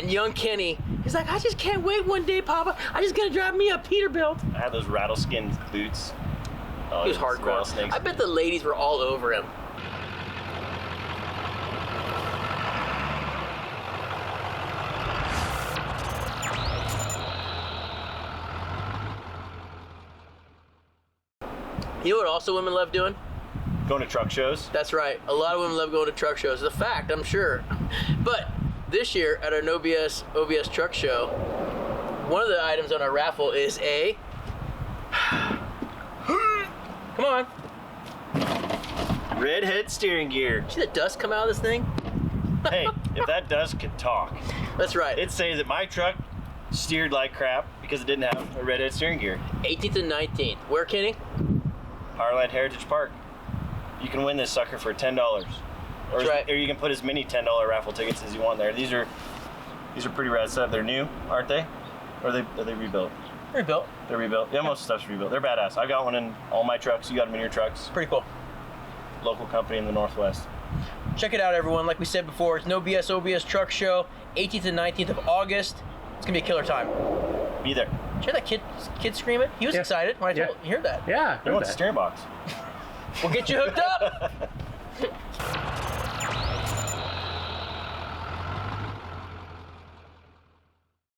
young Kenny, he's like, I just can't wait one day, Papa. I just gotta drive me a Peterbilt. I had those rattleskin boots. Oh, He was hardcore. I bet the ladies were all over him. You know what also women love doing? Going to truck shows. That's right. A lot of women love going to truck shows. It's a fact, I'm sure. But this year at our OBS truck show, one of the items on our raffle is a... Come on. Redhead steering gear. See the dust come out of this thing? Hey, if that dust could talk. That's right. It'd say that my truck steered like crap because it didn't have a Redhead steering gear. 18th and 19th. Where, Kenny? Powerland Heritage Park. You can win this sucker for $10. That's right. Or you can put as many $10 raffle tickets as you want there. These are pretty rad stuff. They're new, aren't they? Or are they rebuilt? Rebuilt. They're rebuilt. Yeah, most stuff's rebuilt. They're badass. I got one in all my trucks. You got them in your trucks. Pretty cool. Local company in the Northwest. Check it out, everyone. Like we said before, it's an OBS truck show, 18th and 19th of August. It's gonna be a killer time. Be there. Did you hear that kid screaming? He was excited when I told you heard that. Yeah. You want the steering box? We'll get you hooked up.